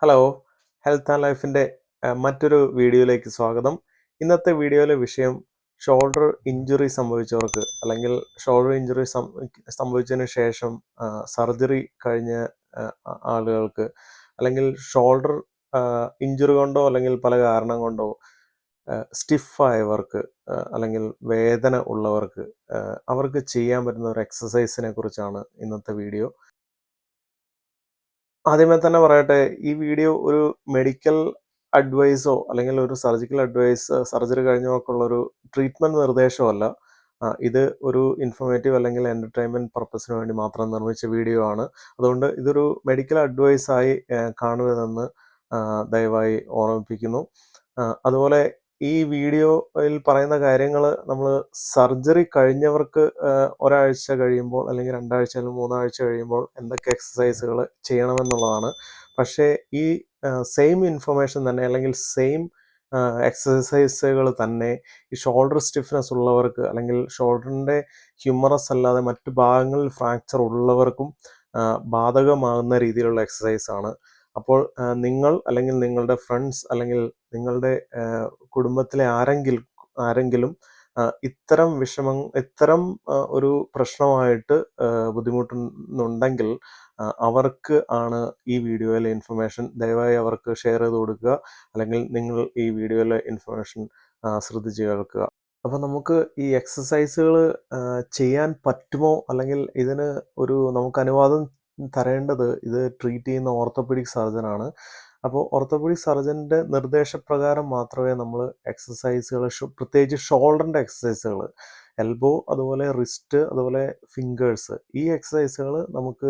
Hello, health and ലൈഫിൻ്റെ മറ്റൊരു വീഡിയോയിലേക്ക് സ്വാഗതം. ഇന്നത്തെ വീഡിയോയിലെ വിഷയം ഷോൾഡർ ഇഞ്ചുറി സംഭവിച്ചവർക്ക് അല്ലെങ്കിൽ ഷോൾഡർ ഇഞ്ചുറി സംഭവിച്ചതിന് ശേഷം സർജറി കഴിഞ്ഞ ആളുകൾക്ക് അല്ലെങ്കിൽ ഷോൾഡർ ഇഞ്ചുറി കൊണ്ടോ അല്ലെങ്കിൽ പല കാരണം കൊണ്ടോ സ്റ്റിഫായവർക്ക് അല്ലെങ്കിൽ വേദന ഉള്ളവർക്ക് അവർക്ക് ചെയ്യാൻ പറ്റുന്ന ഒരു എക്സസൈസിനെ കുറിച്ചാണ് ഇന്നത്തെ വീഡിയോ. ആദ്യമേ തന്നെ പറയട്ടെ, ഈ വീഡിയോ ഒരു മെഡിക്കൽ അഡ്വൈസോ അല്ലെങ്കിൽ ഒരു സർജിക്കൽ അഡ്വൈസ് സർജറി കഴിഞ്ഞവർക്കുള്ളൊരു ട്രീറ്റ്മെൻറ്റ് നിർദ്ദേശമല്ല. ഇത് ഒരു ഇൻഫോർമേറ്റീവ് അല്ലെങ്കിൽ എൻ്റർടൈൻമെൻറ്റ് പർപ്പസിന് വേണ്ടി മാത്രം നിർമ്മിച്ച വീഡിയോ ആണ്. അതുകൊണ്ട് ഇതൊരു മെഡിക്കൽ അഡ്വൈസായി കാണരുതെന്ന് ദയവായി ഓർമ്മിപ്പിക്കുന്നു. അതുപോലെ ഈ വീഡിയോയിൽ പറയുന്ന കാര്യങ്ങൾ നമ്മൾ സർജറി കഴിഞ്ഞവർക്ക് ഒരാഴ്ച കഴിയുമ്പോൾ അല്ലെങ്കിൽ 2 ആഴ്ച അല്ലെങ്കിൽ 3 ആഴ്ച കഴിയുമ്പോൾ എന്തൊക്കെ എക്സസൈസുകൾ ചെയ്യണമെന്നുള്ളതാണ്. പക്ഷേ ഈ സെയിം ഇൻഫർമേഷൻ തന്നെ അല്ലെങ്കിൽ സെയിം എക്സസൈസുകൾ തന്നെ ഈ ഷോൾഡർ സ്റ്റിഫ്നെസ് ഉള്ളവർക്ക് അല്ലെങ്കിൽ ഷോൾഡറിൻ്റെ ഹ്യൂമറസ് അല്ലാതെ മറ്റു ഭാഗങ്ങളിൽ ഫ്രാക്ചർ ഉള്ളവർക്കും ബാധകമാകുന്ന രീതിയിലുള്ള എക്സസൈസാണ്. അപ്പോൾ നിങ്ങൾ അല്ലെങ്കിൽ നിങ്ങളുടെ ഫ്രണ്ട്സ് അല്ലെങ്കിൽ നിങ്ങളുടെ കുടുംബത്തിലെ ആരെങ്കിലും ഇത്തരം ഒരു പ്രശ്നമായിട്ട് ബുദ്ധിമുട്ടുന്നുണ്ടെങ്കിൽ അവർക്ക് ആണ് ഈ വീഡിയോയിലെ ഇൻഫർമേഷൻ ദയവായി അവർക്ക് ഷെയർ ചെയ്ത് കൊടുക്കുക. അല്ലെങ്കിൽ നിങ്ങൾ ഈ വീഡിയോയിലെ ഇൻഫർമേഷൻ ശ്രദ്ധിച്ച് കേൾക്കുക. അപ്പോൾ നമുക്ക് ഈ എക്സസൈസുകൾ ചെയ്യാൻ പറ്റുമോ അല്ലെങ്കിൽ ഇതിന് നമുക്ക് അനുവാദം തരേണ്ടത് ഇത് ട്രീറ്റ് ചെയ്യുന്ന ഓർത്തോപീഡിക് സർജനാണ്. അപ്പോൾ ഓർത്തോപീഡിക് സർജൻ്റെ നിർദ്ദേശപ്രകാരം മാത്രമേ നമ്മൾ എക്സസൈസുകൾ പ്രത്യേകിച്ച് ഷോൾഡറിൻ്റെ എക്സസൈസുകൾ, എൽബോ, അതുപോലെ റിസ്റ്റ്, അതുപോലെ ഫിംഗേഴ്സ്, ഈ എക്സസൈസുകൾ നമുക്ക്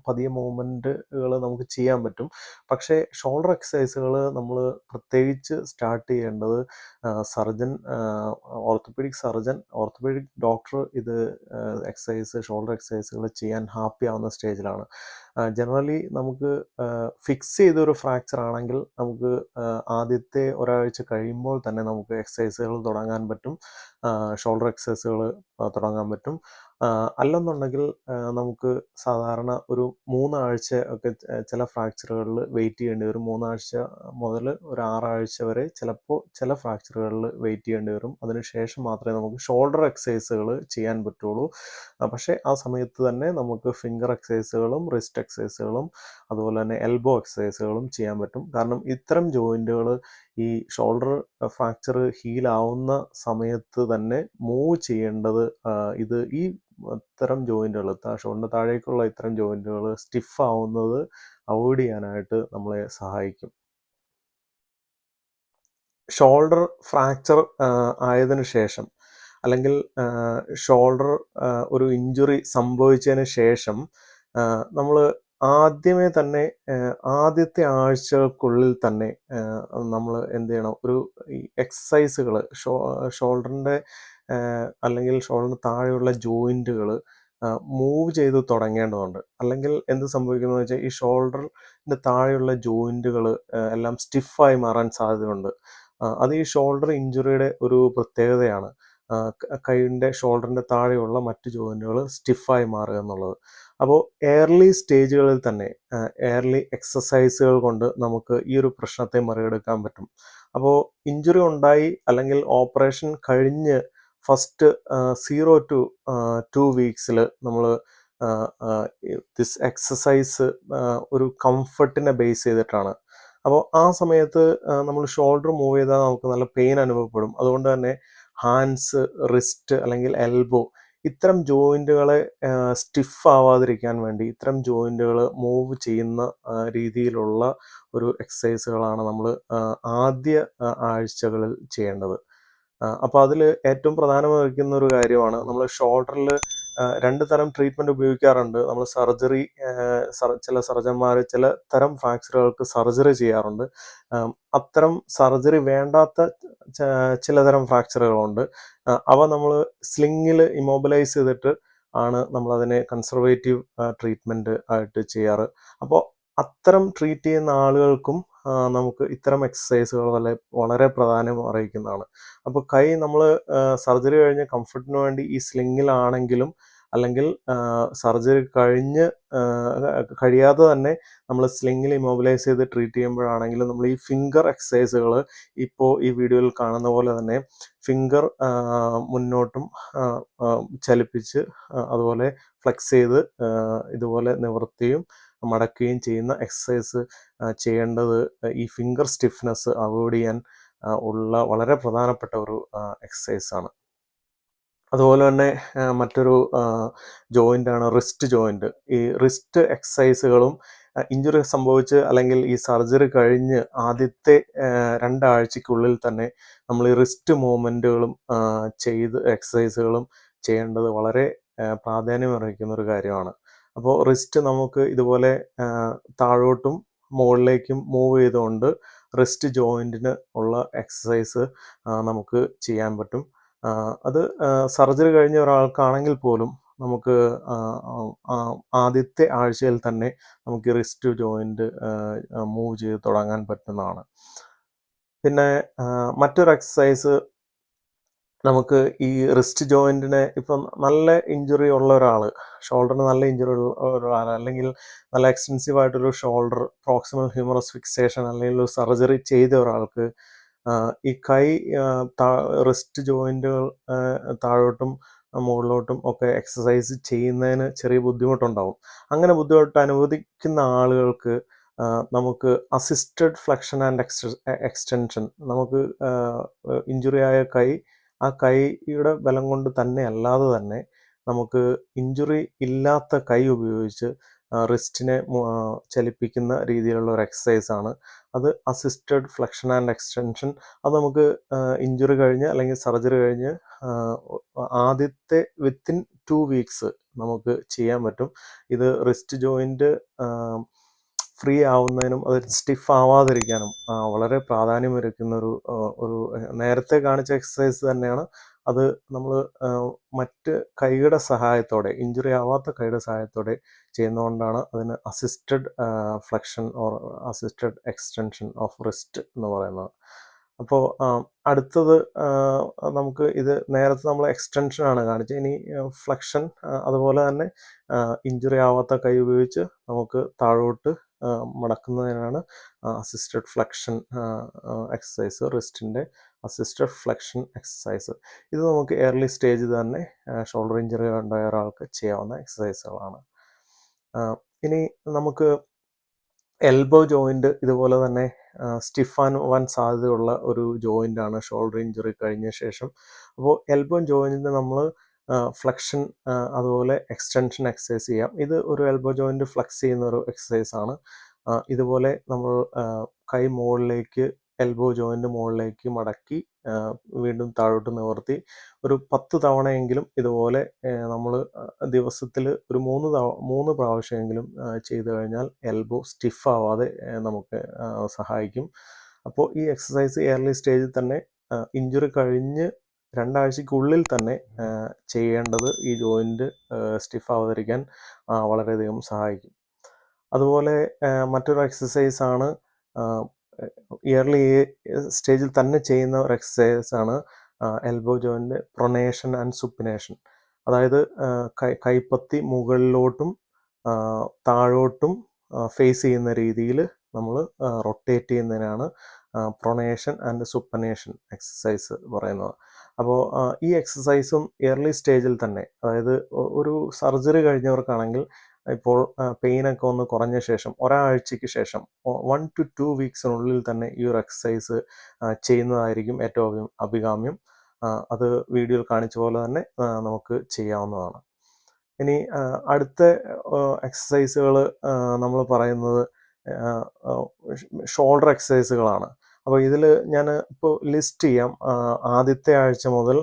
പതിയെ മൂവ്മെൻറ്റുകൾ നമുക്ക് ചെയ്യാൻ പറ്റും. പക്ഷേ ഷോൾഡർ എക്സസൈസുകൾ നമ്മൾ പ്രത്യേകിച്ച് സ്റ്റാർട്ട് ചെയ്യേണ്ടത് സർജൻ, ഓർത്തോപീഡിക് ഡോക്ടർ ഇത് ഷോൾഡർ എക്സസൈസുകൾ ചെയ്യാൻ ഹാപ്പി ആവുന്ന സ്റ്റേജിലാണ്. ജനറലി നമുക്ക് ഫിക്സ് ചെയ്തൊരു ഫ്രാക്ചർ ആണെങ്കിൽ നമുക്ക് ആദ്യത്തെ ഒരാഴ്ച കഴിയുമ്പോൾ തന്നെ നമുക്ക് എക്സസൈസുകൾ തുടങ്ങാൻ പറ്റും. ഷോൾഡർ എക്സസൈസുകൾ തുടങ്ങാൻ പറ്റും. അല്ലെന്നുണ്ടെങ്കിൽ നമുക്ക് സാധാരണ ഒരു 3 ആഴ്ച ഒക്കെ ചില ഫ്രാക്ചറുകളിൽ വെയിറ്റ് ചെയ്യേണ്ടി വരും. 3 ആഴ്ച മുതൽ ഒരു 6 ആഴ്ച വരെ ചിലപ്പോൾ ചില ഫ്രാക്ചറുകളിൽ വെയിറ്റ് ചെയ്യേണ്ടി വരും. അതിനുശേഷം മാത്രമേ നമുക്ക് ഷോൾഡർ എക്സസൈസുകൾ ചെയ്യാൻ പറ്റുള്ളൂ. പക്ഷേ ആ സമയത്ത് തന്നെ നമുക്ക് ഫിംഗർ എക്സസൈസുകളും റിസ്റ്റ് എക്സസൈസുകളും അതുപോലെ തന്നെ എൽബോ എക്സസൈസുകളും ചെയ്യാൻ പറ്റും. കാരണം ഇത്തരം ജോയിൻറ്റുകൾ ഈ ഷോൾഡർ ഫ്രാക്ചർ ഹീലാവുന്ന സമയത്ത് തന്നെ മൂവ് ചെയ്യേണ്ടത് ഈ ഇത്തരം ജോയിൻറ്റുകൾ, ഷോൾഡറിൻ്റെ താഴേക്കുള്ള ഇത്തരം ജോയിൻറ്റുകൾ സ്റ്റിഫ് ആവുന്നത് അവോയ്ഡ് ചെയ്യാനായിട്ട് നമ്മളെ സഹായിക്കും. ഷോൾഡർ ഫ്രാക്ചർ ആയതിനു ശേഷം അല്ലെങ്കിൽ ഷോൾഡർ ഒരു ഇഞ്ചുറി സംഭവിച്ചതിന് ശേഷം നമ്മൾ ആദ്യമേ തന്നെ ആദ്യത്തെ ആഴ്ചകൾക്കുള്ളിൽ തന്നെ നമ്മൾ എന്ത് ചെയ്യണം, ഈ എക്സസൈസുകൾ ഷോൾഡറിൻ്റെ അല്ലെങ്കിൽ ഷോൾഡറിന് താഴെയുള്ള ജോയിൻറ്റുകൾ മൂവ് ചെയ്ത് തുടങ്ങേണ്ടതുണ്ട്. അല്ലെങ്കിൽ എന്ത് സംഭവിക്കുന്നതെന്ന് വെച്ചാൽ ഈ ഷോൾഡറിൻ്റെ താഴെയുള്ള ജോയിൻറ്റുകൾ എല്ലാം സ്റ്റിഫായി മാറാൻ സാധ്യതയുണ്ട്. അത് ഈ ഷോൾഡർ ഇഞ്ചുറിയുടെ ഒരു പ്രത്യേകതയാണ്. ഷോൾഡറിൻ്റെ താഴെയുള്ള മറ്റ് ജോയിൻറ്റുകൾ സ്റ്റിഫായി മാറുക എന്നുള്ളത്. അപ്പോൾ ഏർലി സ്റ്റേജുകളിൽ തന്നെ ഏർലി എക്സസൈസുകൾ കൊണ്ട് നമുക്ക് ഈ ഒരു പ്രശ്നത്തെ മറികടക്കാൻ പറ്റും. അപ്പോൾ ഇഞ്ചുറി ഉണ്ടായി അല്ലെങ്കിൽ ഓപ്പറേഷൻ കഴിഞ്ഞ് ഫസ്റ്റ് 0 to 2 വീക്സിൽ നമ്മൾ ദിസ് എക്സസൈസ് ഒരു കംഫർട്ടിനെ ബേസ് ചെയ്തിട്ടാണ്. അപ്പോൾ ആ സമയത്ത് നമ്മൾ ഷോൾഡർ മൂവ് ചെയ്താൽ നമുക്ക് നല്ല പെയിൻ അനുഭവപ്പെടും. അതുകൊണ്ട് തന്നെ ഹാൻഡ്സ്, റിസ്റ്റ് അല്ലെങ്കിൽ എൽബോ, ഇത്തരം ജോയിൻറ്റുകളെ സ്റ്റിഫ് ആവാതിരിക്കാൻ വേണ്ടി ഇത്തരം ജോയിൻറ്റുകൾ മൂവ് ചെയ്യുന്ന രീതിയിലുള്ള ഒരു എക്സസൈസുകളാണ് നമ്മൾ ആദ്യ ആഴ്ചകളിൽ ചെയ്യേണ്ടത്. അപ്പോൾ അതിൽ ഏറ്റവും പ്രധാനം വഹിക്കുന്ന ഒരു കാര്യമാണ് നമ്മൾ ഷോൾഡറിൽ 2 തരം ട്രീറ്റ്മെൻറ്റ് ഉപയോഗിക്കാറുണ്ട്. നമ്മൾ സർജറി, ചില സർജന്മാർ ചില തരം ഫ്രാക്ചറുകൾക്ക് സർജറി ചെയ്യാറുണ്ട്. അത്തരം സർജറി വേണ്ടാത്ത ചിലതരം ഫ്രാക്ചറുകളുണ്ട്. അവ നമ്മൾ സ്ലിങ്ങിൽ ഇമ്മൊബിലൈസ് ചെയ്തിട്ട് ആണ് നമ്മളതിനെ കൺസർവേറ്റീവ് ട്രീറ്റ്മെൻറ്റ് ആയിട്ട് ചെയ്യാറ്. അപ്പോൾ അത്തരം ട്രീറ്റ് ചെയ്യുന്ന ആളുകൾക്കും നമുക്ക് ഇത്തരം എക്സസൈസുകൾ വളരെ പ്രാധാന്യം അറിയിക്കുന്നതാണ്. അപ്പോൾ കൈ നമ്മൾ സർജറി കഴിഞ്ഞ് കംഫർട്ടിന് വേണ്ടി ഈ സ്ലിങ്ങിലാണെങ്കിലും അല്ലെങ്കിൽ സർജറി കഴിയാതെ തന്നെ നമ്മൾ സ്ലിങ്ങിൽ ഇമ്മൊബിലൈസ് ചെയ്ത് ട്രീറ്റ് ചെയ്യുമ്പോഴാണെങ്കിലും നമ്മൾ ഈ ഫിംഗർ എക്സസൈസുകൾ ഇപ്പോൾ ഈ വീഡിയോയിൽ കാണുന്ന പോലെ തന്നെ ഫിംഗർ മുന്നോട്ടും ചലിപ്പിച്ച് അതുപോലെ ഫ്ലെക്സ് ചെയ്ത് ഇതുപോലെ നിവർത്തിയും മടക്കുകയും ചെയ്യുന്ന എക്സസൈസ് ചെയ്യേണ്ടത് ഈ ഫിംഗർ സ്റ്റിഫ്നെസ് അവോയ്ഡ് ചെയ്യാൻ ഉള്ള വളരെ പ്രധാനപ്പെട്ട ഒരു എക്സസൈസാണ്. അതുപോലെ തന്നെ മറ്റൊരു ജോയിൻ്റാണ് റിസ്റ്റ് ജോയിൻ്റ്. ഈ റിസ്റ്റ് എക്സസൈസുകളും ഇഞ്ചുറി സംഭവിച്ച് അല്ലെങ്കിൽ ഈ സർജറി കഴിഞ്ഞ് ആദ്യത്തെ 2 ആഴ്ചയ്ക്കുള്ളിൽ തന്നെ നമ്മൾ ഈ റിസ്റ്റ് മൂവ്മെൻറ്റുകളും എക്സസൈസുകളും ചെയ്യേണ്ടത് വളരെ പ്രാധാന്യമർഹിക്കുന്ന ഒരു കാര്യമാണ്. അപ്പോൾ റിസ്റ്റ് നമുക്ക് ഇതുപോലെ താഴോട്ടും മുകളിലേക്കും മൂവ് ചെയ്തുകൊണ്ട് റിസ്റ്റ് ജോയിൻറ്റിന് ഉള്ള എക്സസൈസ് നമുക്ക് ചെയ്യാൻ പറ്റും. അത് സർജറി കഴിഞ്ഞ ഒരാൾക്കാണെങ്കിൽ പോലും നമുക്ക് ആദ്യത്തെ ആഴ്ചയിൽ തന്നെ നമുക്ക് ഈ റിസ്റ്റ് ജോയിൻറ്റ് മൂവ് ചെയ്ത് തുടങ്ങാൻ പറ്റുന്നതാണ്. പിന്നെ മറ്റൊരു എക്സസൈസ് നമുക്ക് ഈ റിസ്റ്റ് ജോയിൻറ്റിനെ ഇപ്പം നല്ല ഇഞ്ചുറി ഉള്ള ഒരാൾ, ഷോൾഡറിന് നല്ല ഇഞ്ചുറി ഉള്ള ഒരാൾ, അല്ലെങ്കിൽ നല്ല എക്സ്റ്റെൻസീവ് ആയിട്ടൊരു ഷോൾഡർ പ്രോക്സിമൽ ഹ്യൂമറസ് ഫിക്സേഷൻ അല്ലെങ്കിൽ ഒരു സർജറി ചെയ്ത ഒരാൾക്ക് ഈ കൈ റിസ്റ്റ് ജോയിൻറ്റുകൾ താഴോട്ടും മുകളിലോട്ടും ഒക്കെ എക്സസൈസ് ചെയ്യുന്നതിന് ചെറിയ ബുദ്ധിമുട്ടുണ്ടാവും. അങ്ങനെ ബുദ്ധിമുട്ട് അനുവദിക്കുന്ന ആളുകൾക്ക് നമുക്ക് അസിസ്റ്റഡ് ഫ്ലെക്ഷൻ ആൻഡ് എക്സ്റ്റൻഷൻ, നമുക്ക് ഇഞ്ചുറി ആയ കൈ ആ കൈയുടെ ബലം കൊണ്ട് തന്നെ അല്ലാതെ തന്നെ നമുക്ക് ഇഞ്ചുറി ഇല്ലാത്ത കൈ ഉപയോഗിച്ച് റിസ്റ്റിനെ ചലിപ്പിക്കുന്ന രീതിയിലുള്ള ഒരു എക്സസൈസാണ് അത് അസിസ്റ്റഡ് ഫ്ലെക്ഷൻ ആൻഡ് എക്സ്റ്റൻഷൻ. അത് നമുക്ക് ഇഞ്ചുറി കഴിഞ്ഞ് അല്ലെങ്കിൽ സർജറി കഴിഞ്ഞ് ആദ്യത്തെ വിത്തിൻ 2 വീക്സ് നമുക്ക് ചെയ്യാൻ പറ്റും. ഇത് റിസ്റ്റ് ജോയിൻറ്റ് ഫ്രീ ആവുന്നതിനും അത് സ്റ്റിഫ് ആവാതിരിക്കാനും വളരെ പ്രാധാന്യമൊരുക്കുന്ന ഒരു നേരത്തെ കാണിച്ച എക്സസൈസ് തന്നെയാണ്. അത് നമ്മൾ മറ്റ് കൈയുടെ സഹായത്തോടെ, ഇഞ്ചുറി ആവാത്ത കൈയുടെ സഹായത്തോടെ ചെയ്യുന്നതുകൊണ്ടാണ് അതിന് assisted flexion or assisted extension of wrist എന്ന് പറയുന്നത്. അപ്പോൾ അടുത്തത് നമുക്ക് ഇത് നേരത്തെ നമ്മൾ എക്സ്റ്റൻഷനാണ് കാണിച്ചത്. ഇനി ഫ്ലെക്ഷൻ, അതുപോലെ തന്നെ ഇഞ്ചുറി ആവാത്ത കൈ ഉപയോഗിച്ച് നമുക്ക് താഴോട്ട് മടക്കുന്നതിനാണ് അസിസ്റ്റഡ് ഫ്ലെക്ഷൻ എക്സസൈസ്, റിസ്റ്റിൻ്റെ അസിസ്റ്റഡ് ഫ്ലെക്ഷൻ എക്സസൈസ്. ഇത് നമുക്ക് ഏർലി സ്റ്റേജിൽ തന്നെ ഷോൾഡർ ഇഞ്ചുറി ഉണ്ടായ ഒരാൾക്ക് ചെയ്യാവുന്ന എക്സസൈസുകളാണ്. ഇനി നമുക്ക് എൽബോ ജോയിൻ്റ് ഇതുപോലെ തന്നെ സ്റ്റിഫ് ആവാൻ സാധ്യതയുള്ള ഒരു ജോയിൻ്റാണ് ഷോൾഡർ ഇഞ്ചുറി കഴിഞ്ഞ ശേഷം. അപ്പോൾ എൽബോ ജോയിൻറ്റിന് നമ്മൾ ഫ്ലെക്ഷൻ അതുപോലെ എക്സ്റ്റൻഷൻ എക്സസൈസ് ചെയ്യാം. ഇത് ഒരു എൽബോ ജോയിൻറ്റ് ഫ്ലെക്സ് ചെയ്യുന്ന ഒരു എക്സസൈസാണ്. ഇതുപോലെ നമ്മൾ കൈ മുകളിലേക്ക്, എൽബോ ജോയിൻറ്റ് മുകളിലേക്ക് മടക്കി വീണ്ടും താഴോട്ട് നിവർത്തി ഒരു 10 തവണയെങ്കിലും ഇതുപോലെ നമ്മൾ ദിവസത്തിൽ ഒരു 3 പ്രാവശ്യമെങ്കിലും ചെയ്തു കഴിഞ്ഞാൽ എൽബോ സ്റ്റിഫ് ആവാതെ നമുക്ക് സഹായിക്കും. അപ്പോൾ ഈ എക്സസൈസ് ഏർലി സ്റ്റേജിൽ തന്നെ, ഇഞ്ചുറി കഴിഞ്ഞ് 2 ആഴ്ചയ്ക്കുള്ളിൽ തന്നെ ചെയ്യേണ്ടത് ഈ ജോയിൻറ്റ് സ്റ്റിഫ് ആവാതിരിക്കാൻ വളരെയധികം സഹായിക്കും. അതുപോലെ മറ്റൊരു എക്സസൈസാണ് ഇയർലി സ്റ്റേജിൽ തന്നെ ചെയ്യുന്ന ഒരു എക്സസൈസാണ് എൽബോ ജോയിൻറ്റ് പ്രൊനേഷൻ ആൻഡ് സുപ്പിനേഷൻ. അതായത് കൈപ്പത്തി മുകളിലോട്ടും താഴോട്ടും ഫേസ് ചെയ്യുന്ന രീതിയിൽ നമ്മൾ റൊട്ടേറ്റ് ചെയ്യുന്നതിനാണ് പ്രൊനേഷൻ ആൻഡ് സുപ്പനേഷൻ എക്സസൈസ് പറയുന്നത്. അപ്പോൾ ഈ എക്സസൈസും ഏർലി സ്റ്റേജിൽ തന്നെ, അതായത് ഒരു സർജറി കഴിഞ്ഞവർക്കാണെങ്കിൽ ഇപ്പോൾ പെയിനൊക്കെ ഒന്ന് കുറഞ്ഞ ശേഷം ഒരാഴ്ചയ്ക്ക് ശേഷം 1 to 2 വീക്സിനുള്ളിൽ തന്നെ ഈ ഒരു എക്സസൈസ് ചെയ്യുന്നതായിരിക്കും ഏറ്റവും അഭികാമ്യം. അത് വീഡിയോയിൽ കാണിച്ച പോലെ തന്നെ നമുക്ക് ചെയ്യാവുന്നതാണ്. ഇനി അടുത്ത എക്സസൈസുകൾ നമ്മൾ പറയുന്നത് ഷോൾഡർ എക്സസൈസുകളാണ്. അപ്പോൾ ഇതിൽ ഞാൻ ഇപ്പോൾ ലിസ്റ്റ് ചെയ്യാം ആദ്യത്തെ ആഴ്ച മുതൽ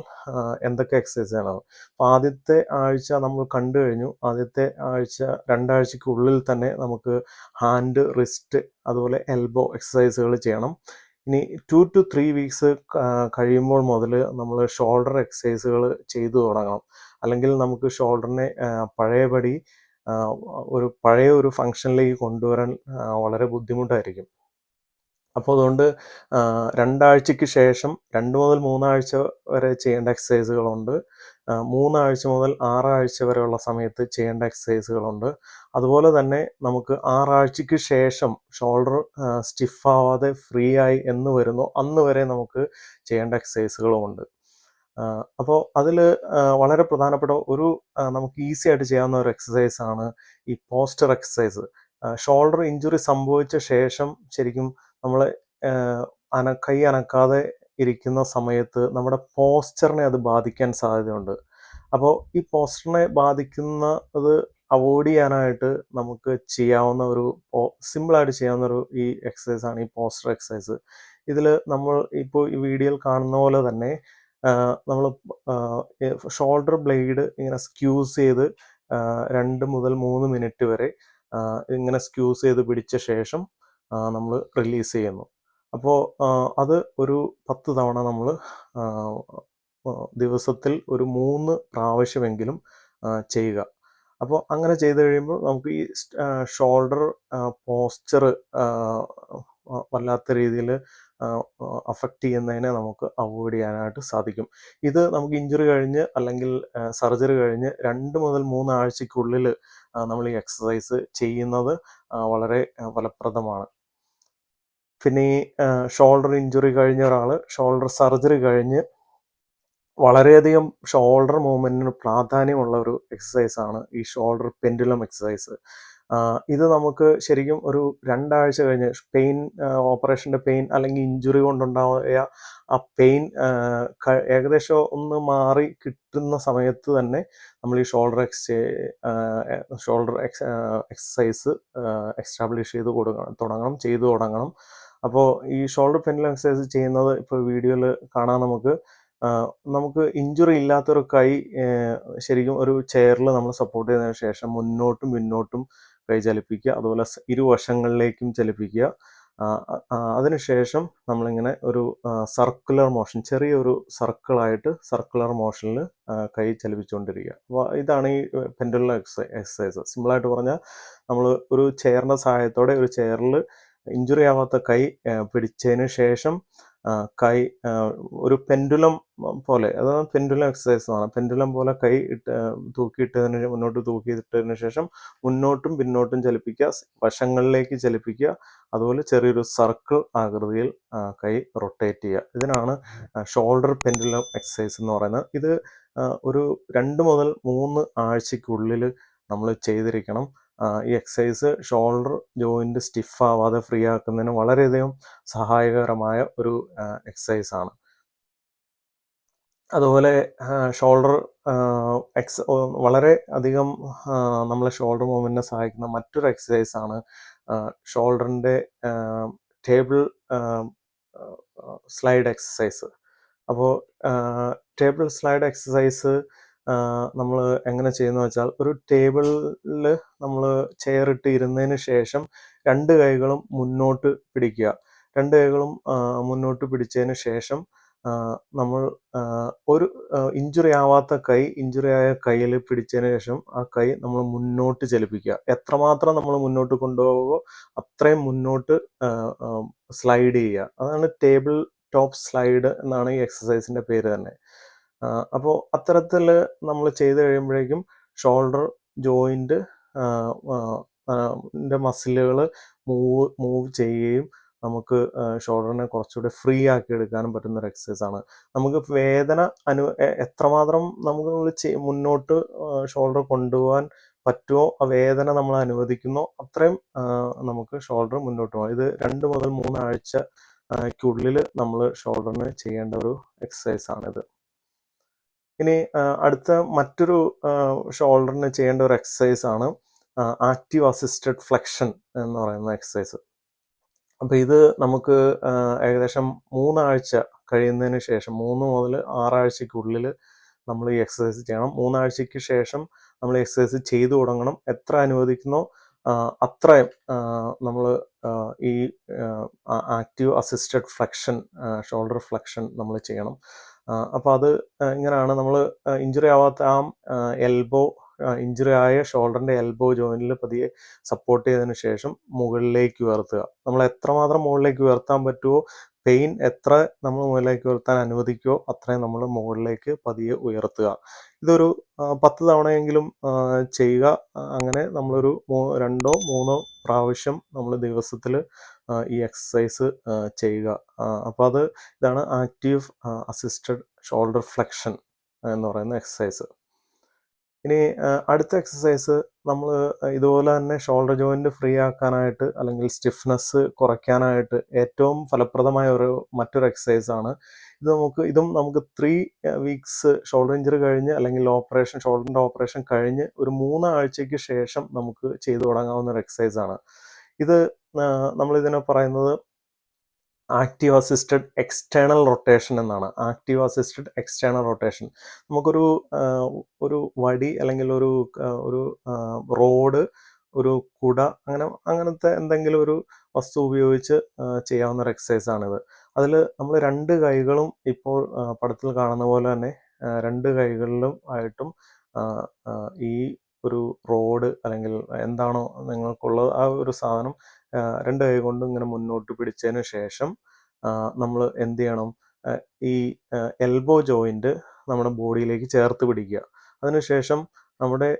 എന്തൊക്കെ എക്സസൈസാണ്. അപ്പോൾ ആദ്യത്തെ ആഴ്ച നമ്മൾ കണ്ടു കഴിഞ്ഞു. ആദ്യത്തെ ആഴ്ച 2 ആഴ്ചയ്ക്കുള്ളിൽ തന്നെ നമുക്ക് ഹാൻഡ്, റിസ്റ്റ് അതുപോലെ എൽബോ എക്സസൈസുകൾ ചെയ്യണം. ഇനി 2 to 3 വീക്സ് കഴിയുമ്പോൾ മുതൽ നമ്മൾ ഷോൾഡർ എക്സസൈസുകൾ ചെയ്തു തുടങ്ങണം. അല്ലെങ്കിൽ നമുക്ക് ഷോൾഡറിനെ പഴയപടി പഴയ ഒരു ഫങ്ഷനിലേക്ക് കൊണ്ടുവരാൻ വളരെ ബുദ്ധിമുട്ടായിരിക്കും. അപ്പോൾ അതുകൊണ്ട് 2 ആഴ്ചയ്ക്ക് ശേഷം 2 മുതൽ 3 ആഴ്ച വരെ ചെയ്യേണ്ട എക്സസൈസുകളുണ്ട്. 3 ആഴ്ച മുതൽ 6 ആഴ്ച വരെയുള്ള സമയത്ത് ചെയ്യേണ്ട എക്സസൈസുകളുണ്ട്. അതുപോലെ തന്നെ നമുക്ക് 6 ആഴ്ചയ്ക്ക് ശേഷം ഷോൾഡർ സ്റ്റിഫ് ആവാതെ ഫ്രീ ആയി എന്ന് വരുന്നോ അന്ന് വരെ നമുക്ക് ചെയ്യേണ്ട എക്സസൈസുകളുമുണ്ട്. അപ്പോൾ അതിൽ വളരെ പ്രധാനപ്പെട്ട ഒരു നമുക്ക് ഈസി ആയിട്ട് ചെയ്യാവുന്ന ഒരു എക്സസൈസാണ് ഈ പോസ്റ്റർ എക്സസൈസ്. ഷോൾഡർ ഇഞ്ചുറി സംഭവിച്ച ശേഷം ശരിക്കും നമ്മൾ കൈ അനക്കാതെ ഇരിക്കുന്ന സമയത്ത് നമ്മുടെ പോസ്ചറിനെ അത് ബാധിക്കാൻ സാധ്യതയുണ്ട്. അപ്പോൾ ഈ പോസ്ചറിനെ ബാധിക്കുന്നത് അവോയ്ഡ് ചെയ്യാനായിട്ട് നമുക്ക് ചെയ്യാവുന്ന ഒരു സിമ്പിളായിട്ട് ചെയ്യാവുന്ന ഒരു ഈ എക്സസൈസാണ് ഈ പോസ്റ്റർ എക്സസൈസ്. ഇതിൽ നമ്മൾ ഇപ്പോൾ ഈ വീഡിയോയിൽ കാണുന്ന പോലെ തന്നെ നമ്മൾ ഷോൾഡർ ബ്ലേഡ് ഇങ്ങനെ സ്ക്യൂസ് ചെയ്ത് 2 മുതൽ 3 മിനിറ്റ് വരെ ഇങ്ങനെ സ്ക്യൂസ് ചെയ്ത് പിടിച്ച ശേഷം നമ്മൾ റിലീസ് ചെയ്യുന്നു. അപ്പോൾ അത് ഒരു 10 തവണ നമ്മൾ ദിവസത്തിൽ ഒരു 3 പ്രാവശ്യമെങ്കിലും ചെയ്യുക. അപ്പോൾ അങ്ങനെ ചെയ്ത് കഴിയുമ്പോൾ നമുക്ക് ഈ ഷോൾഡർ പോസ്ചർ വല്ലാത്ത രീതിയിൽ അഫക്റ്റ് ചെയ്യുന്നതിനെ നമുക്ക് അവോയ്ഡ് ചെയ്യാനായിട്ട് സാധിക്കും. ഇത് നമുക്ക് ഇഞ്ചുറി കഴിഞ്ഞ് അല്ലെങ്കിൽ സർജറി കഴിഞ്ഞ് 2 മുതൽ 3 ആഴ്ചയ്ക്കുള്ളിൽ നമ്മൾ ഈ എക്സസൈസ് ചെയ്യുന്നത് വളരെ ഫലപ്രദമാണ്. പിന്നെ ഈ ഷോൾഡർ ഇഞ്ചുറി കഴിഞ്ഞ ഒരാൾ ഷോൾഡർ സർജറി കഴിഞ്ഞ് വളരെയധികം ഷോൾഡർ മൂവ്മെൻറ്റിന് പ്രാധാന്യമുള്ള ഒരു എക്സസൈസാണ് ഈ ഷോൾഡർ പെൻഡുലം എക്സസൈസ്. ഇത് നമുക്ക് ശരിക്കും ഒരു 2 ആഴ്ച കഴിഞ്ഞ് ഓപ്പറേഷൻ്റെ പെയിൻ അല്ലെങ്കിൽ ഇഞ്ചുറി കൊണ്ടുണ്ടായ ആ പെയിൻ ഏകദേശം ഒന്ന് മാറി കിട്ടുന്ന സമയത്ത് തന്നെ നമ്മൾ ഈ ഷോൾഡർ എക്സസൈസ് എസ്റ്റാബ്ലിഷ് ചെയ്ത് ചെയ്തു തുടങ്ങണം. അപ്പോൾ ഈ ഷോൾഡർ പെൻഡുലം എക്സസൈസ് ചെയ്യുന്നത് ഇപ്പോൾ വീഡിയോയിൽ കാണാൻ നമുക്ക് ഇഞ്ചുറി ഇല്ലാത്തൊരു കൈ ശരിക്കും ഒരു ചെയറിൽ നമ്മൾ സപ്പോർട്ട് ചെയ്തതിന് ശേഷം മുന്നോട്ടും പിന്നോട്ടും കൈ ചലിപ്പിക്കുക, അതുപോലെ ഇരുവശങ്ങളിലേക്കും ചലിപ്പിക്കുക. അതിനുശേഷം നമ്മളിങ്ങനെ ഒരു സർക്കുലർ മോഷൻ, ചെറിയൊരു സർക്കുലർ മോഷനിൽ കൈ ചലിപ്പിച്ചുകൊണ്ടിരിക്കുക. അപ്പോൾ ഇതാണ് ഈ പെൻഡുലം എക്സസൈസ്. സിമ്പിളായിട്ട് പറഞ്ഞാൽ നമ്മൾ ഒരു ചെയറിൻ്റെ സഹായത്തോടെ ഒരു ചെയറിൽ ഇഞ്ചുറി ആവാത്ത കൈ പിടിച്ചതിന് ശേഷം കൈ ഒരു പെൻഡുലം പോലെ, അതാണ് പെൻഡുലം എക്സസൈസ് എന്ന് പറയുന്നത്. പെൻഡുലം പോലെ കൈ മുന്നോട്ട് തൂക്കിയിട്ടതിന് ശേഷം മുന്നോട്ടും പിന്നോട്ടും ചലിപ്പിക്കുക, വശങ്ങളിലേക്ക് ചലിപ്പിക്കുക, അതുപോലെ ചെറിയൊരു സർക്കിൾ ആകൃതിയിൽ കൈ റൊട്ടേറ്റ് ചെയ്യുക. ഇതിനാണ് ഷോൾഡർ പെൻഡുലം എക്സസൈസ് എന്ന് പറയുന്നത്. ഇത് ഒരു 2 മുതൽ 3 ആഴ്ചയ്ക്കുള്ളിൽ നമ്മൾ ചെയ്തിരിക്കണം. ഈ എക്സസൈസ് ഷോൾഡർ ജോയിൻറ്റ് സ്റ്റിഫ് ആവാതെ ഫ്രീ ആക്കുന്നതിന് വളരെയധികം സഹായകരമായ ഒരു എക്സസൈസാണ്. അതുപോലെ ഷോൾഡർ വളരെ അധികം നമ്മളെ ഷോൾഡർ മൂവ്മെൻറ്റിനെ സഹായിക്കുന്ന മറ്റൊരു എക്സസൈസാണ് ഷോൾഡറിൻ്റെ ടേബിൾ സ്ലൈഡ് എക്സസൈസ്. അപ്പോൾ ടേബിൾ സ്ലൈഡ് എക്സസൈസ് നമ്മൾ എങ്ങനെ ചെയ്യുന്നത് വെച്ചാൽ, ഒരു ടേബിളിൽ നമ്മൾ ചെയറിട്ട് ഇരുന്നതിന് ശേഷം 2 കൈകളും മുന്നോട്ട് പിടിക്കുക. 2 കൈകളും മുന്നോട്ട് പിടിച്ചതിന് ശേഷം നമ്മൾ ഒരു ഇഞ്ചുറി ആയ കൈയിൽ പിടിച്ചതിന് ശേഷം ആ കൈ നമ്മൾ മുന്നോട്ട് ചലിപ്പിക്കുക. എത്രമാത്രം നമ്മൾ മുന്നോട്ട് കൊണ്ടുപോകുമോ അത്രയും മുന്നോട്ട് സ്ലൈഡ് ചെയ്യുക. അതാണ് ടേബിൾ ടോപ്പ് സ്ലൈഡ് എന്നാണ് ഈ എക്സസൈസിൻ്റെ പേര് തന്നെ. അപ്പോൾ അത്തരത്തിൽ നമ്മൾ ചെയ്ത് കഴിയുമ്പോഴേക്കും ഷോൾഡർ ജോയിൻറ്റ് മസിലുകൾ മൂവ് ചെയ്യുകയും നമുക്ക് ഷോൾഡറിനെ കുറച്ചുകൂടി ഫ്രീ ആക്കി എടുക്കാനും പറ്റുന്ന ഒരു എക്സസൈസാണ്. നമുക്ക് വേദന എത്രമാത്രം നമുക്ക് മുന്നോട്ട് ഷോൾഡർ കൊണ്ടുപോകാൻ പറ്റുമോ, ആ വേദന നമ്മൾ അനുവദിക്കുന്നോ അത്രയും നമുക്ക് ഷോൾഡർ മുന്നോട്ട് പോകാം. ഇത് 2 മുതൽ 3 ആഴ്ചയ്ക്കുള്ളിൽ നമ്മൾ ഷോൾഡറിന് ചെയ്യേണ്ട ഒരു എക്സസൈസാണിത്. ഇനി അടുത്ത മറ്റൊരു ഷോൾഡറിന് ചെയ്യേണ്ട ഒരു എക്സസൈസാണ് ആക്റ്റീവ് അസിസ്റ്റഡ് ഫ്ലെക്ഷൻ എന്ന് പറയുന്ന എക്സസൈസ്. അപ്പോൾ ഇത് നമുക്ക് ഏകദേശം 3 ആഴ്ച കഴിയുന്നതിന് ശേഷം 3 മുതൽ 6 ആഴ്ചയ്ക്കുള്ളിൽ നമ്മൾ ഈ എക്സസൈസ് ചെയ്യണം. 3 ആഴ്ചയ്ക്ക് ശേഷം നമ്മൾ എക്സസൈസ് ചെയ്തു തുടങ്ങണം. എത്ര അനുവദിക്കുന്നോ അത്രയും നമ്മൾ ഈ active assisted flexion, shoulder flexion നമ്മൾ ചെയ്യണം. അപ്പോൾ അത് ഇങ്ങനെയാണ്. നമ്മൾ ഇഞ്ചുറി ആവാത്ത എൽബോ ഇഞ്ചുറി ആയ ഷോൾഡറിൻ്റെ എൽബോ ജോയിൻറ്റിൽ പതിയെ സപ്പോർട്ട് ചെയ്തതിന് ശേഷം മുകളിലേക്ക് ഉയർത്തുക. നമ്മൾ എത്രമാത്രം മുകളിലേക്ക് ഉയർത്താൻ പറ്റുമോ, പെയിൻ എത്ര നമ്മൾ മുകളിലേക്ക് ഉയർത്താൻ അനുവദിക്കുമോ അത്രയും നമ്മൾ മുകളിലേക്ക് പതിയെ ഉയർത്തുക. ഇതൊരു 10 തവണയെങ്കിലും ചെയ്യുക. അങ്ങനെ നമ്മളൊരു 2 3 പ്രാവശ്യം നമ്മൾ ദിവസത്തിൽ ഈ എക്സസൈസ് ചെയ്യുക. അപ്പോൾ ഇതാണ് ആക്റ്റീവ് അസിസ്റ്റഡ് ഷോൾഡർ ഫ്ലെക്ഷൻ എന്ന് പറയുന്ന എക്സസൈസ്. ഇനി അടുത്ത എക്സസൈസ് നമ്മൾ ഇതുപോലെ തന്നെ ഷോൾഡർ ജോയിൻറ്റ് ഫ്രീ ആക്കാനായിട്ട് അല്ലെങ്കിൽ സ്റ്റിഫ്നെസ് കുറയ്ക്കാനായിട്ട് ഏറ്റവും ഫലപ്രദമായ മറ്റൊരു എക്സസൈസാണ്. ഇതും നമുക്ക് 3 വീക്സ് ഷോൾഡർ ഇഞ്ചുറി കഴിഞ്ഞ് അല്ലെങ്കിൽ ഷോൾഡറിൻ്റെ ഓപ്പറേഷൻ കഴിഞ്ഞ് ഒരു 3 ആഴ്ചയ്ക്ക് ശേഷം നമുക്ക് ചെയ്തു തുടങ്ങാവുന്ന ഒരു എക്സസൈസാണ്. ഇത് നമ്മളിതിനെ പറയുന്നത് ആക്റ്റീവ് അസിസ്റ്റഡ് എക്സ്റ്റേണൽ റൊട്ടേഷൻ എന്നാണ്. Active assisted external rotation. നമുക്കൊരു വടി അല്ലെങ്കിൽ ഒരു റോഡ്, ഒരു കുട, അങ്ങനത്തെ എന്തെങ്കിലും ഒരു വസ്തു ഉപയോഗിച്ച് ചെയ്യാവുന്ന ഒരു എക്സസൈസാണിത്. അതിൽ നമ്മൾ 2 കൈകളും ഇപ്പോൾ പടത്തിൽ കാണുന്ന പോലെ തന്നെ 2 കൈകളിലും ആയിട്ടും ഈ ഒരു റോഡ് അല്ലെങ്കിൽ എന്താണോ നിങ്ങൾക്കുള്ളത് ആ ഒരു സാധനം 2 കൈ കൊണ്ടും ഇങ്ങനെ മുന്നോട്ട് പിടിച്ചതിന് ശേഷം നമ്മൾ എന്ത് ചെയ്യണം, ഈ എൽബോ ജോയിൻറ്റ് നമ്മുടെ ബോഡിയിലേക്ക് ചേർത്ത് പിടിക്കുക. അതിനുശേഷം നമ്മുടെ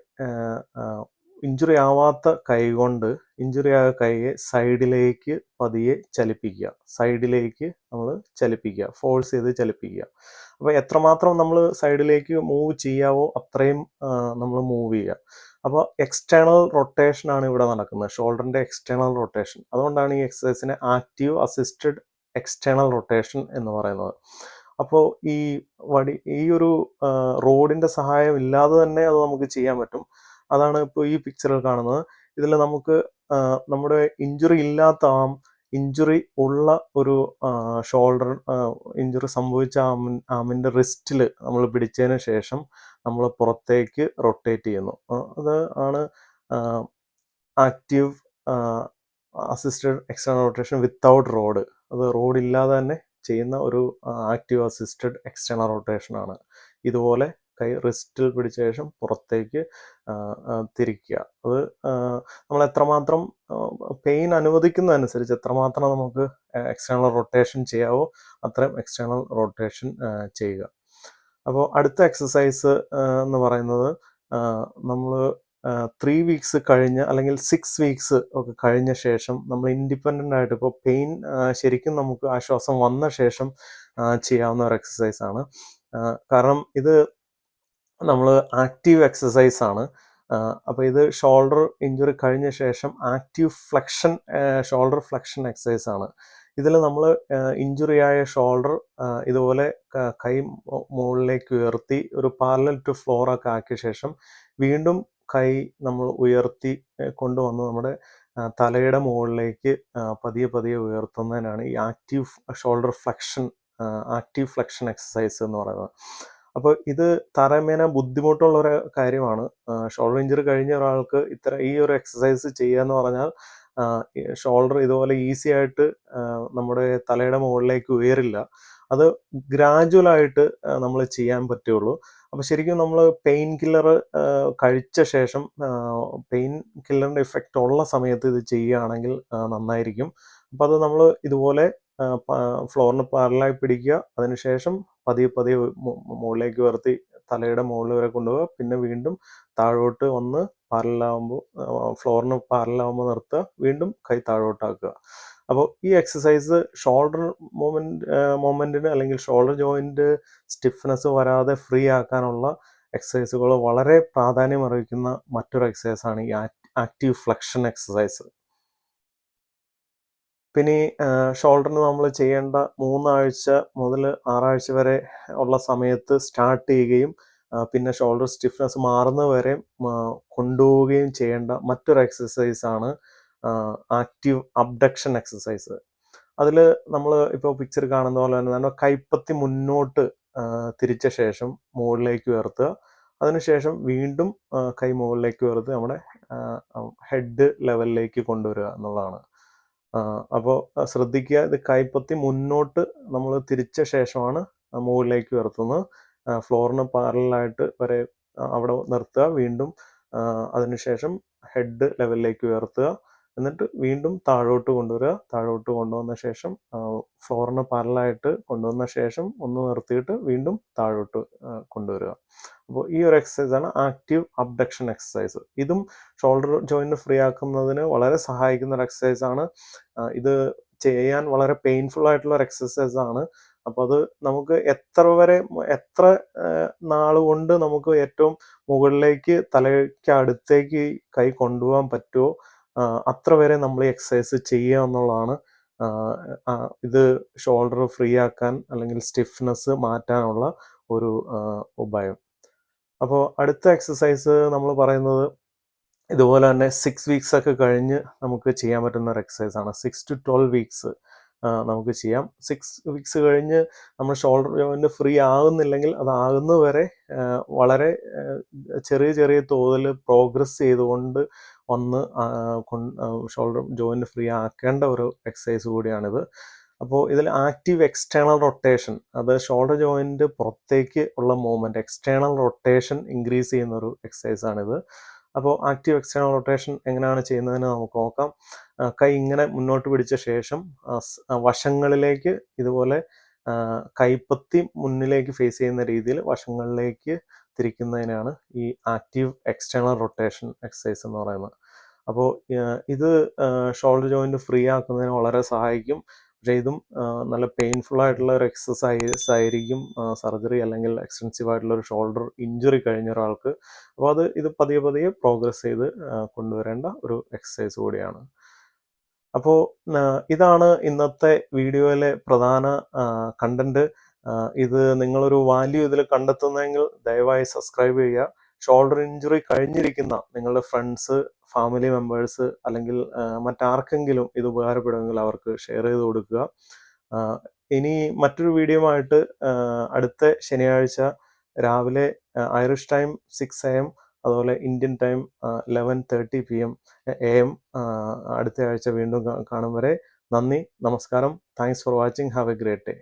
ഇഞ്ചുറി ആവാത്ത കൈ കൊണ്ട് ഇഞ്ചുറി ആയ കൈയെ സൈഡിലേക്ക് പതിയെ ചലിപ്പിക്കുക. സൈഡിലേക്ക് നമ്മൾ ചലിപ്പിക്കുക, ഫോഴ്സ് ചെയ്ത് ചലിപ്പിക്കുക. അപ്പോൾ എത്രമാത്രം നമ്മൾ സൈഡിലേക്ക് മൂവ് ചെയ്യാവോ അത്രയും നമ്മൾ മൂവ് ചെയ്യുക. അപ്പോൾ എക്സ്റ്റേണൽ റൊട്ടേഷനാണ് ഇവിടെ നടക്കുന്നത്, ഷോൾഡറിൻ്റെ എക്സ്റ്റേണൽ റൊട്ടേഷൻ. അതുകൊണ്ടാണ് ഈ എക്സസൈസിനെ ആക്റ്റീവ് അസിസ്റ്റഡ് എക്സ്റ്റേണൽ റൊട്ടേഷൻ എന്ന് പറയുന്നത്. അപ്പോൾ ഈ ഒരു റോഡിൻ്റെ സഹായം ഇല്ലാതെ തന്നെ അത് നമുക്ക് ചെയ്യാൻ പറ്റും. അതാണ് ഇപ്പോൾ ഈ പിക്ചറിൽ കാണുന്നത്. ഇതിൽ നമുക്ക് നമ്മുടെ ഇഞ്ചുറി ഇല്ലാത്ത ഇഞ്ചുറി ഉള്ള ഒരു ഷോൾഡർ ഇഞ്ചുറി സംഭവിച്ച ആമിൻ്റെ റിസ്റ്റിൽ നമ്മൾ പിടിച്ചതിന് ശേഷം നമ്മൾ പുറത്തേക്ക് റൊട്ടേറ്റ് ചെയ്യുന്നു. അത് ആണ് active assisted external rotation without road. അത് റോഡില്ലാതെ തന്നെ ചെയ്യുന്ന ഒരു ആക്റ്റീവ് അസിസ്റ്റഡ് എക്സ്റ്റേണൽ റൊട്ടേഷനാണ്. ഇതുപോലെ കൈ റിസ്റ്റിൽ പിടിച്ച ശേഷം പുറത്തേക്ക് തിരിക്കുക. അത് നമ്മൾ എത്രമാത്രം പെയിൻ അനുവദിക്കുന്നതനുസരിച്ച് എത്രമാത്രം നമുക്ക് എക്സ്റ്റേണൽ റൊട്ടേഷൻ ചെയ്യാവോ അത്രയും എക്സ്റ്റേണൽ റൊട്ടേഷൻ ചെയ്യുക. അപ്പോൾ അടുത്ത എക്സസൈസ് എന്ന് പറയുന്നത് നമ്മൾ 3 വീക്സ് കഴിഞ്ഞ് അല്ലെങ്കിൽ 6 വീക്സ് ഒക്കെ കഴിഞ്ഞ ശേഷം നമ്മൾ ഇൻഡിപെൻഡൻ്റ് ആയിട്ട്, ഇപ്പോൾ പെയിൻ ശരിക്കും നമുക്ക് ആശ്വാസം വന്ന ശേഷം ചെയ്യാവുന്ന ഒരു എക്സസൈസാണ്. കാരണം ഇത് നമ്മൾ ആക്റ്റീവ് എക്സസൈസാണ്. അപ്പോൾ ഇത് ഷോൾഡർ ഇഞ്ചുറി കഴിഞ്ഞ ശേഷം ആക്റ്റീവ് ഫ്ലെക്ഷൻ ഷോൾഡർ ഫ്ലെക്ഷൻ എക്സസൈസാണ്. ഇതിൽ നമ്മൾ ഇഞ്ചുറി ആയ ഷോൾഡർ ഇതുപോലെ കൈ മുകളിലേക്ക് ഉയർത്തി ഒരു പാരലൽ ടു ഫ്ലോറൊക്കെ ആക്കിയ ശേഷം വീണ്ടും കൈ നമ്മൾ ഉയർത്തി കൊണ്ടുവന്ന് നമ്മുടെ തലയുടെ മുകളിലേക്ക് പതിയെ പതിയെ ഉയർത്തുന്നതിനാണ് ഈ active shoulder flexion active flexion exercise എന്ന് പറയുന്നത്. അപ്പോൾ ഇത് താരതമ്യേന ബുദ്ധിമുട്ടുള്ള ഒരു കാര്യമാണ്. ഷോൾഡർ ഇഞ്ചുറി കഴിഞ്ഞ ഒരാൾക്ക് ഈ ഒരു എക്സസൈസ് ചെയ്യുക എന്ന് പറഞ്ഞാൽ ഷോൾഡർ ഇതുപോലെ ഈസി ആയിട്ട് നമ്മുടെ തലയുടെ മുകളിലേക്ക് ഉയരില്ല. അത് ഗ്രാജുവലായിട്ട് നമ്മൾ ചെയ്യാൻ പറ്റുള്ളൂ. അപ്പോൾ ശരിക്കും നമ്മൾ പെയിൻ കില്ലർ കഴിച്ച ശേഷം പെയിൻ കില്ലറിൻ്റെ ഇഫക്റ്റ് ഉള്ള സമയത്ത് ഇത് ചെയ്യുകയാണെങ്കിൽ നന്നായിരിക്കും. അപ്പോൾ അത് നമ്മൾ ഇതുപോലെ ഫ്ലോറിന് പാരലായി പിടിക്കുക. അതിനുശേഷം പതിയെ പതിയെ മുകളിലേക്ക് ഉയർത്തി തലയുടെ മുകളിൽ വരെ കൊണ്ടുപോകുക. പിന്നെ വീണ്ടും താഴോട്ട് വന്ന് ഫ്ലോറിന് പാരലാവുമ്പോൾ നിർത്തുക. വീണ്ടും കൈ താഴോട്ടാക്കുക. അപ്പോൾ ഈ എക്സസൈസ് ഷോൾഡർ മൂവ്മെൻറ്റിന് അല്ലെങ്കിൽ ഷോൾഡർ ജോയിൻറ്റ് സ്റ്റിഫ്നെസ് വരാതെ ഫ്രീ ആക്കാനുള്ള എക്സസൈസുകൾ വളരെ പ്രാധാന്യം അർഹിക്കുന്ന മറ്റൊരു എക്സസൈസാണ് ഈ ആക്റ്റീവ് ഫ്ലെക്ഷൻ എക്സസൈസ്. പിന്നെ ഷോൾഡറിന് നമ്മൾ ചെയ്യേണ്ട 3 ആഴ്ച മുതൽ 6 ആഴ്ച വരെ ഉള്ള സമയത്ത് സ്റ്റാർട്ട് ചെയ്യുകയും പിന്നെ ഷോൾഡർ സ്റ്റിഫ്നെസ് മാറുന്നവരെ കൊണ്ടുപോവുകയും ചെയ്യേണ്ട മറ്റൊരു എക്സസൈസാണ് ആക്റ്റീവ് അബ്ഡക്ഷൻ എക്സസൈസ്. അതിൽ നമ്മൾ ഇപ്പോൾ പിക്ചർ കാണുന്ന പോലെ തന്നെ നമ്മുടെ കൈപ്പത്തി മുന്നോട്ട് തിരിച്ച ശേഷം മുകളിലേക്ക് ഉയർത്തുക. അതിനുശേഷം വീണ്ടും കൈ മുകളിലേക്ക് ഉയർത്തി നമ്മുടെ ഹെഡ് ലെവലിലേക്ക് കൊണ്ടുവരിക എന്നുള്ളതാണ്. അപ്പോൾ ശ്രദ്ധിക്കുക, ഇത് കൈപ്പത്തി മുന്നോട്ട് നമ്മൾ തിരിച്ച ശേഷമാണ് മുകളിലേക്ക് ഉയർത്തുന്നത്. ഫ്ലോറിന് പാരലായിട്ട് വരെ അവിടെ നിർത്തുക, വീണ്ടും അതിനുശേഷം ഹെഡ് ലെവലിലേക്ക് ഉയർത്തുക, എന്നിട്ട് വീണ്ടും താഴോട്ട് കൊണ്ടുവരിക. താഴോട്ട് കൊണ്ടുവന്ന ശേഷം ഫ്ലോറിന് പാരലായിട്ട് കൊണ്ടുവന്ന ശേഷം ഒന്ന് നിർത്തിയിട്ട് വീണ്ടും താഴോട്ട് കൊണ്ടുവരിക. അപ്പോൾ ഈ ഒരു എക്സസൈസാണ് ആക്റ്റീവ് അബ്ഡക്ഷൻ എക്സസൈസ്. ഇതും ഷോൾഡർ ജോയിൻറ്റ് ഫ്രീ ആക്കുന്നതിന് വളരെ സഹായിക്കുന്ന ഒരു എക്സസൈസാണ്. ഇത് ചെയ്യാൻ വളരെ പെയിൻഫുൾ ആയിട്ടുള്ള ഒരു എക്സസൈസാണ്. അപ്പോൾ അത് നമുക്ക് എത്ര നാൾ കൊണ്ട് നമുക്ക് ഏറ്റവും മുകളിലേക്ക് തലയ്ക്ക് അടുത്തേക്ക് കൈ കൊണ്ടുപോകാൻ പറ്റുമോ അത്ര വരെ നമ്മൾ ഈ എക്സസൈസ് ചെയ്യുക എന്നുള്ളതാണ് ഇത് ഷോൾഡർ ഫ്രീ ആക്കാൻ അല്ലെങ്കിൽ സ്റ്റിഫ്നെസ് മാറ്റാനുള്ള ഒരു ഉപായം. അപ്പോൾ അടുത്ത എക്സസൈസ് നമ്മൾ പറയുന്നത് ഇതുപോലെ തന്നെ 6 വീക്സ് ഒക്കെ കഴിഞ്ഞ് നമുക്ക് ചെയ്യാൻ പറ്റുന്ന ഒരു എക്സസൈസാണ്. 6 to 12 വീക്സ് നമുക്ക് ചെയ്യാം. 6 വീക്സ് കഴിഞ്ഞ് നമ്മൾ ഷോൾഡർ ജോയിൻറ്റ് ഫ്രീ ആകുന്നില്ലെങ്കിൽ അതാകുന്നത് വരെ വളരെ ചെറിയ ചെറിയ തോതിൽ പ്രോഗ്രസ് ചെയ്തുകൊണ്ട് വന്ന് ഷോൾഡർ ജോയിൻറ്റ് ഫ്രീ ആക്കേണ്ട ഒരു എക്സസൈസ് കൂടിയാണിത്. അപ്പോൾ ഇതിൽ ആക്റ്റീവ് എക്സ്റ്റേണൽ റൊട്ടേഷൻ, അത് ഷോൾഡർ ജോയിൻറ്റ് പുറത്തേക്ക് ഉള്ള മൂവ്മെൻറ്റ്, എക്സ്റ്റേണൽ റൊട്ടേഷൻ ഇൻക്രീസ് ചെയ്യുന്ന ഒരു എക്സസൈസാണിത്. അപ്പോൾ ആക്റ്റീവ് എക്സ്റ്റേണൽ റൊട്ടേഷൻ എങ്ങനെയാണ് ചെയ്യുന്നതെന്ന് നമുക്ക് നോക്കാം. കൈ ഇങ്ങനെ മുന്നോട്ട് പിടിച്ച ശേഷം വശങ്ങളിലേക്ക് ഇതുപോലെ കൈപ്പത്തി മുന്നിലേക്ക് ഫേസ് ചെയ്യുന്ന രീതിയിൽ വശങ്ങളിലേക്ക് തിരിക്കുന്നതിനാണ് ഈ ആക്റ്റീവ് എക്സ്റ്റേണൽ റൊട്ടേഷൻ എക്സസൈസ് എന്ന് പറയുന്നത്. അപ്പോൾ ഇത് ഷോൾഡർ ജോയിൻറ്റ് ഫ്രീ ആക്കുന്നതിന് വളരെ സഹായിക്കും. പക്ഷേ ഇതും നല്ല പെയിൻഫുൾ ആയിട്ടുള്ള ഒരു എക്സസൈസ് ആയിരിക്കും സർജറി അല്ലെങ്കിൽ എക്സ്റ്റെൻസീവ് ആയിട്ടുള്ള ഒരു ഷോൾഡർ ഇഞ്ചുറി കഴിഞ്ഞ ഒരാൾക്ക്. അപ്പോൾ ഇത് പതിയെ പതിയെ പ്രോഗ്രസ് ചെയ്ത് കൊണ്ടുവരേണ്ട ഒരു എക്സസൈസ് കൂടിയാണ്. അപ്പോൾ ഇതാണ് ഇന്നത്തെ വീഡിയോയിലെ പ്രധാന കണ്ടന്റ്. ഇത് നിങ്ങളൊരു വാല്യൂ ഇതിൽ കണ്ടെത്തുന്നതെങ്കിൽ ദയവായി സബ്സ്ക്രൈബ് ചെയ്യുക. ഷോൾഡർ ഇഞ്ചുറി കഴിഞ്ഞിരിക്കുന്ന നിങ്ങളുടെ ഫ്രണ്ട്സ്, ഫാമിലി മെമ്പേഴ്സ് അല്ലെങ്കിൽ മറ്റാർക്കെങ്കിലും ഇത് ഉപകാരപ്പെടുമെങ്കിൽ അവർക്ക് ഷെയർ ചെയ്ത് കൊടുക്കുക. ഇനി മറ്റൊരു വീഡിയോ ആയിട്ട് അടുത്ത ശനിയാഴ്ച രാവിലെ ഐറിഷ് ടൈം 6 AM, അതുപോലെ ഇന്ത്യൻ ടൈം 11:30 PM AM അടുത്ത ആഴ്ച വീണ്ടും കാണും വരെ നന്ദി, നമസ്കാരം. Thanks for watching. Have A great day.